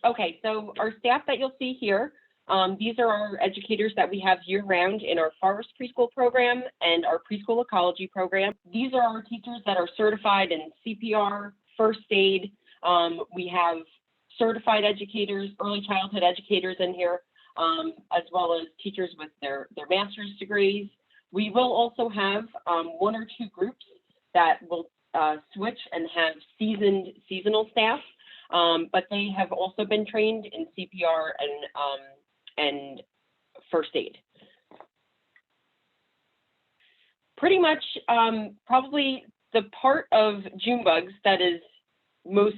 Okay, so our staff that you'll see here, these are our educators that we have year-round in our forest preschool program and our preschool ecology program. These are our teachers that are certified in CPR, first aid. We have certified educators, early childhood educators in here, as well as teachers with their master's degrees. We will also have 1 or 2 groups that will switch and have seasonal staff, but they have also been trained in CPR and first aid. Pretty much, probably the part of June bugs that is most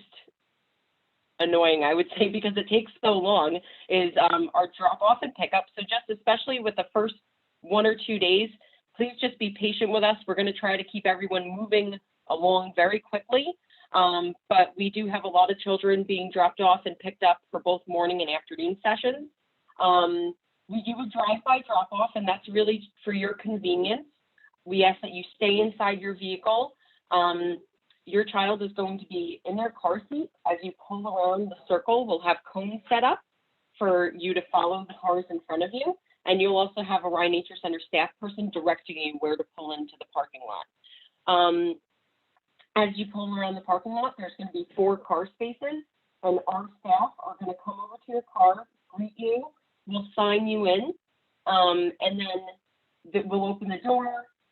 annoying, I would say, because it takes so long, is our drop off and pickup. So just especially with the first 1 or 2 days, please just be patient with us. We're going to try to keep everyone moving along very quickly. But we do have a lot of children being dropped off and picked up for both morning and afternoon sessions. We do a drive-by drop-off, and that's really for your convenience. We ask that you stay inside your vehicle. Your child is going to be in their car seat. As you pull around the circle, we'll have cones set up for you to follow the cars in front of you. And you'll also have a Rye Nature Center staff person directing you where to pull into the parking lot. As you pull around the parking lot, there's going to be 4 car spaces, and our staff are going to come over to your car, greet you, we'll sign you in, and then we'll open the door,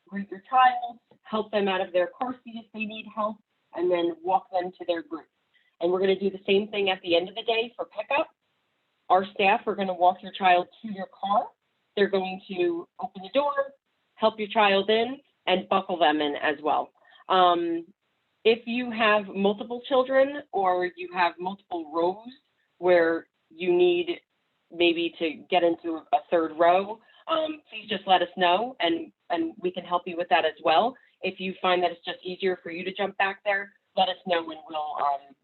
greet your child, help them out of their car seat if they need help, and then walk them to their group. And we're going to do the same thing at the end of the day for pickup. Our staff are going to walk your child to your car. They're going to open the door, help your child in, and buckle them in as well. If you have multiple children or you have multiple rows where you need maybe to get into a 3rd row, please just let us know, and we can help you with that as well. If you find that it's just easier for you to jump back there, let us know, and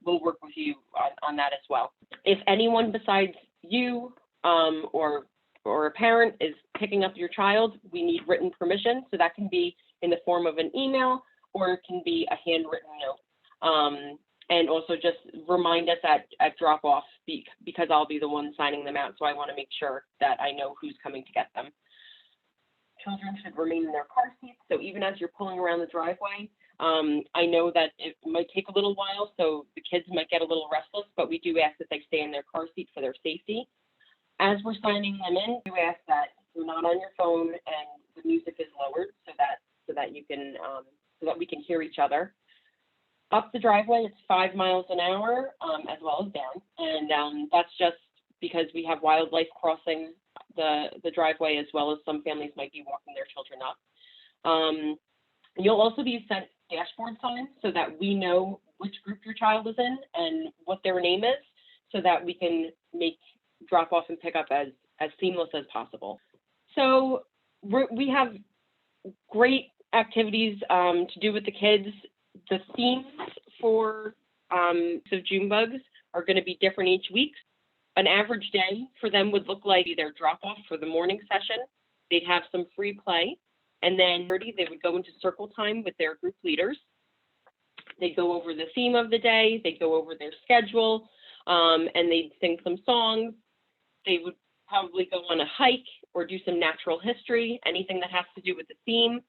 we'll work with you on that as well. If anyone besides you or a parent is picking up your child, we need written permission, so that can be in the form of an email, or it can be a handwritten note. And also just remind us at drop-off, because I'll be the one signing them out, so I want to make sure that I know who's coming to get them. Children should remain in their car seats, so even as you're pulling around the driveway, I know that it might take a little while, so the kids might get a little restless, but we do ask that they stay in their car seat for their safety. As we're signing them in, we ask that you're not on your phone and the music is lowered so that you can so that we can hear each other. Up the driveway, it's 5 miles an hour, as well as down, and that's just because we have wildlife crossing the driveway, as well as some families might be walking their children up. You'll also be sent dashboard signs so that we know which group your child is in and what their name is, so that we can make drop off and pick up as seamless as possible. So we have great activities to do with the kids. The themes for June bugs are going to be different each week. An average day for them would look like their drop off for the morning session. They'd have some free play, and then they would go into circle time with their group leaders. They'd go over the theme of the day, they'd go over their schedule, and they'd sing some songs. They would probably go on a hike or do some natural history, anything that has to do with the theme.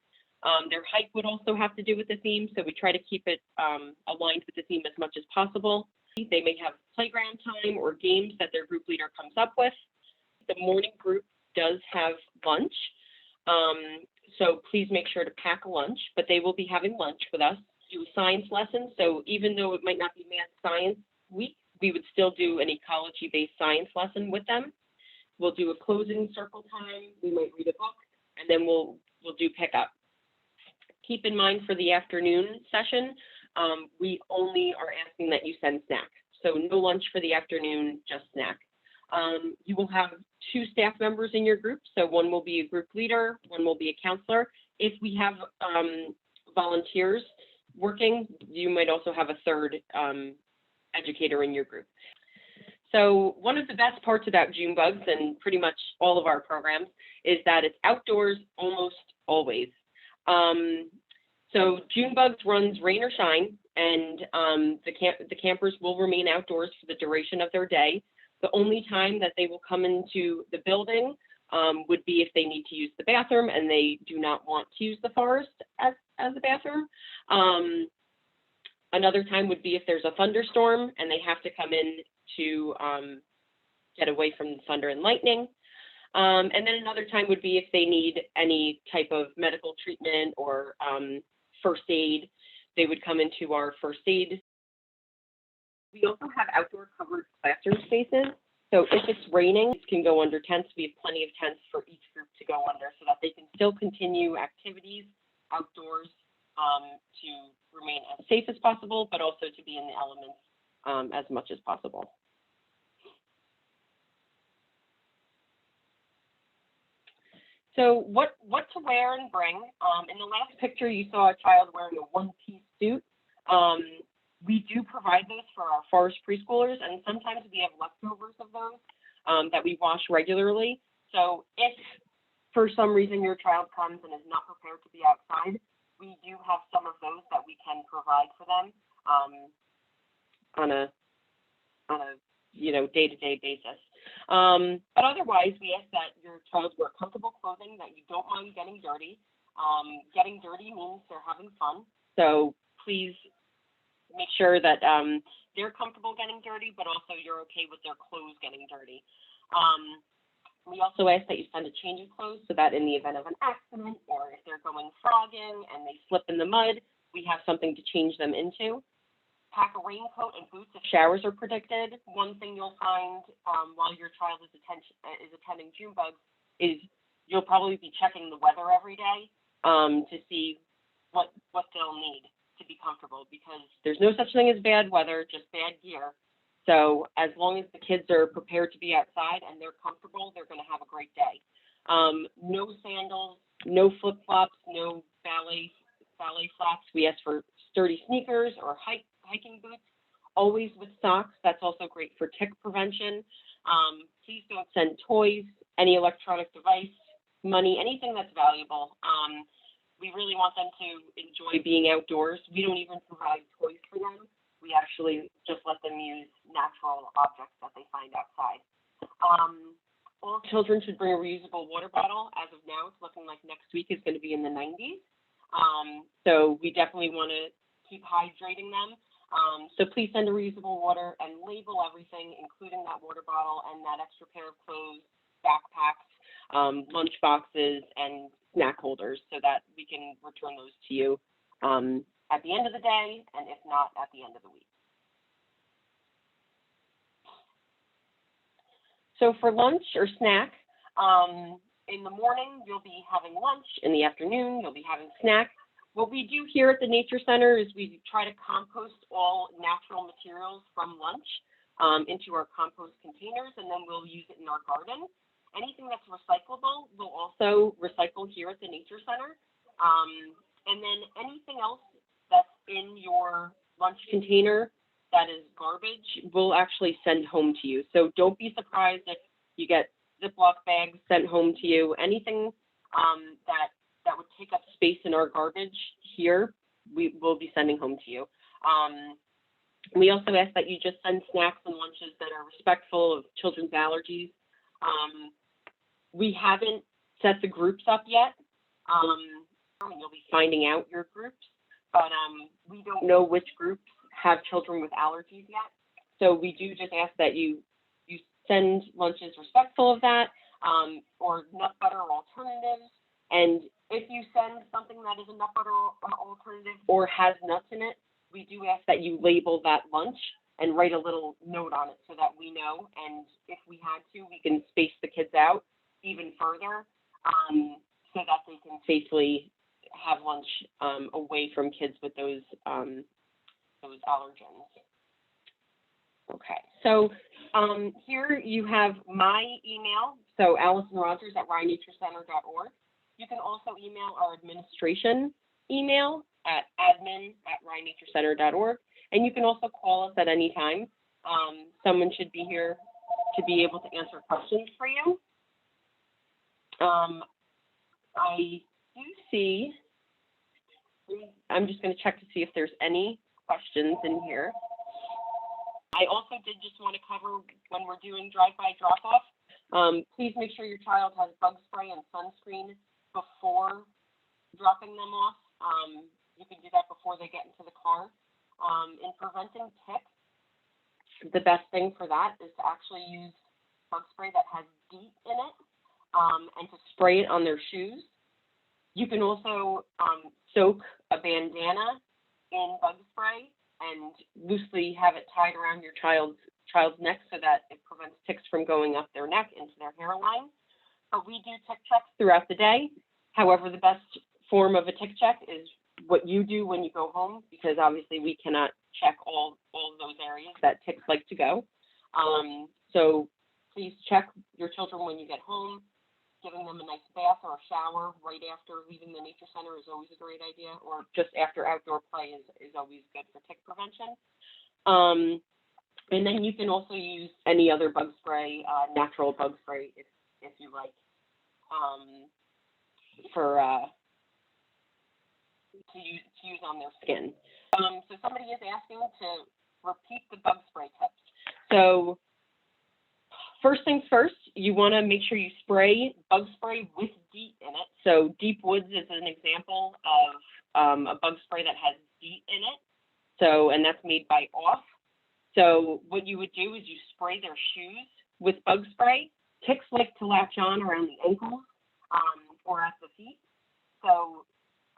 Their hike would also have to do with the theme, so we try to keep it aligned with the theme as much as possible. They may have playground time or games that their group leader comes up with. The morning group does have lunch, so please make sure to pack a lunch, but they will be having lunch with us. Do a science lesson, so even though it might not be math science week, we would still do an ecology-based science lesson with them. We'll do a closing circle time, we might read a book, and then we'll do pickup. Keep in mind for the afternoon session, we only are asking that you send snacks. So no lunch for the afternoon, just snack. You will have 2 staff members in your group. So one will be a group leader, one will be a counselor. If we have volunteers working, you might also have a 3rd educator in your group. So one of the best parts about June bugs and pretty much all of our programs is that it's outdoors almost always. So June bugs runs rain or shine. and the campers will remain outdoors for the duration of their day. The only time that they will come into the building would be if they need to use the bathroom and they do not want to use the forest as a bathroom. Another time would be if there's a thunderstorm and they have to come in to get away from the thunder and lightning. And then another time would be if they need any type of medical treatment or first aid, they would come into our first aid. We also have outdoor covered classroom spaces. So if it's raining, it can go under tents. We have plenty of tents for each group to go under so that they can still continue activities outdoors to remain as safe as possible, but also to be in the elements as much as possible. So what to wear and bring. In the last picture, you saw a child wearing a one-piece suit. We do provide those for our forest preschoolers, and sometimes we have leftovers of those that we wash regularly. So if for some reason your child comes and is not prepared to be outside, we do have some of those that we can provide for them on a day-to-day basis. But otherwise, we ask that your child wear comfortable clothing that you don't mind getting dirty. Getting dirty means they're having fun. So please make sure that they're comfortable getting dirty, but also you're okay with their clothes getting dirty. We also ask that you send a change of clothes so that in the event of an accident or if they're going frogging and they slip in the mud, we have something to change them into. Pack a raincoat and boots if showers are predicted. One thing you'll find while your child is attending Junebug is you'll probably be checking the weather every day to see what they'll need to be comfortable, because there's no such thing as bad weather, just bad gear. So as long as the kids are prepared to be outside and they're comfortable, they're going to have a great day. No sandals, no flip-flops, no ballet flats. We ask for sturdy sneakers or hiking boots, always with socks. That's also great for tick prevention. Please don't send toys, any electronic device, money, anything that's valuable. We really want them to enjoy being outdoors. We don't even provide toys for them. We actually just let them use natural objects that they find outside. All children should bring a reusable water bottle. As of now, it's looking like next week is going to be in the 90s. So we definitely want to keep hydrating them. So please send a reusable water and label everything, including that water bottle and that extra pair of clothes, backpacks, lunch boxes, and snack holders so that we can return those to you at the end of the day, and if not, at the end of the week. So for lunch or snack, in the morning, you'll be having lunch. In the afternoon, you'll be having snack. What we do here at the Nature Center is we try to compost all natural materials from lunch into our compost containers, and then we'll use it in our garden. Anything that's recyclable, we'll also recycle here at the Nature Center. And then anything else that's in your lunch container that is garbage, we'll actually send home to you. So don't be surprised if you get Ziploc bags sent home to you. Anything that would take up space in our garbage here, we will be sending home to you. We also ask that you just send snacks and lunches that are respectful of children's allergies. We haven't set the groups up yet. You'll be finding out your groups, but we don't know which groups have children with allergies yet. So we do just ask that you send lunches respectful of that, or nut butter alternatives. And if you send something that is a nut butter alternative or has nuts in it, we do ask that you label that lunch and write a little note on it so that we know. And if we had to, we can space the kids out even further so that they can safely have lunch away from kids with those allergens. Okay, so here you have my email, so AllisonRogers@RyeNatureCenter.org. You can also email our administration email at admin@RyeNatureCenter.org, and you can also call us at any time. Someone should be here to be able to answer questions for you. I do see, I'm just going to check to see if there's any questions in here. I also did just want to cover when we're doing drive-by drop-off, please make sure your child has bug spray and sunscreen before dropping them off. You can do that before they get into the car. In preventing ticks, the best thing for that is to actually use bug spray that has DEET in it, and to spray it on their shoes. You can also soak a bandana in bug spray and loosely have it tied around your child's neck so that it prevents ticks from going up their neck into their hairline. But we do tick checks throughout the day. However, the best form of a tick check is what you do when you go home, because obviously we cannot check all those areas that ticks like to go. So please check your children when you get home. Giving them a nice bath or a shower right after leaving the nature center is always a great idea, or just after outdoor play is always good for tick prevention. And then you can also use any other bug spray, natural bug spray if you like, to use on their skin. So somebody is asking to repeat the bug spray tips. So first things first, you want to make sure you spray bug spray with DEET in it. So Deep Woods is an example of a bug spray that has DEET in it. So, and that's made by Off. So what you would do is you spray their shoes with bug spray. Ticks like to latch on around the ankles or at the feet. So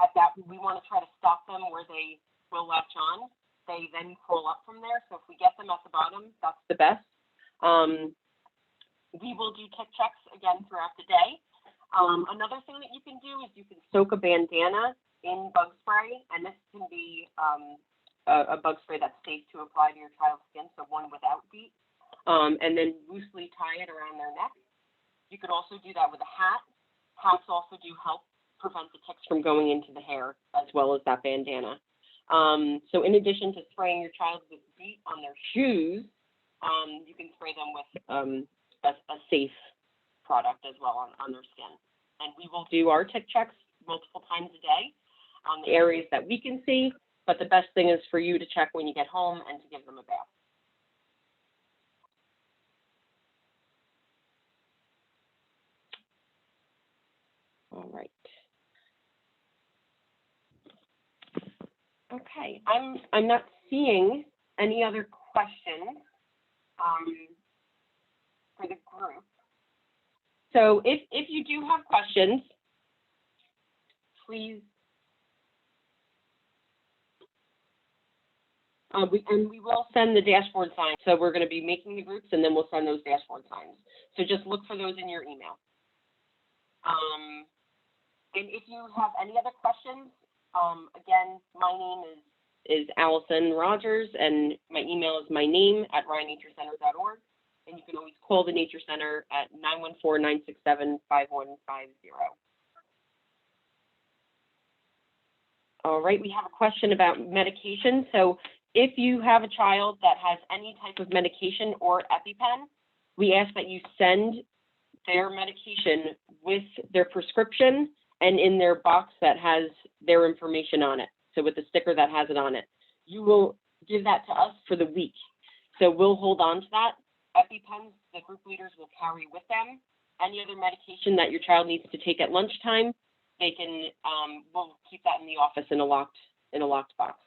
at that, we want to try to stop them where they will latch on. They then crawl up from there. So if we get them at the bottom, that's the best. We will do tick checks again throughout the day. Another thing that you can do is you can soak a bandana in bug spray, and this can be a bug spray that's safe to apply to your child's skin, so one without DEET, and then loosely tie it around their neck. You could also do that with a hat. Hats also do help prevent the ticks from going into the hair, as well as that bandana. So in addition to spraying your child with DEET on their shoes, you can spray them with a safe product as well on their skin. And we will do our tick checks multiple times a day on the areas that we can see, but the best thing is for you to check when you get home and to give them a bath. All right. Okay, I'm not seeing any other questions for the group. So if you do have questions, please, we will send the dashboard signs. So we're going to be making the groups, and then we'll send those dashboard signs. So just look for those in your email. And if you have any other questions, again, my name is Allison Rogers, and my email is myname@ryanaturecenter.org. And you can always call the Nature Center at 914-967-5150. All right, we have a question about medication. So if you have a child that has any type of medication or EpiPen, we ask that you send their medication with their prescription and in their box that has their information on it. So with the sticker that has it on it. You will give that to us for the week. So we'll hold on to that. EpiPens, the group leaders will carry with them. Any other medication that your child needs to take at lunchtime, they can, we'll keep that in the office in a locked box.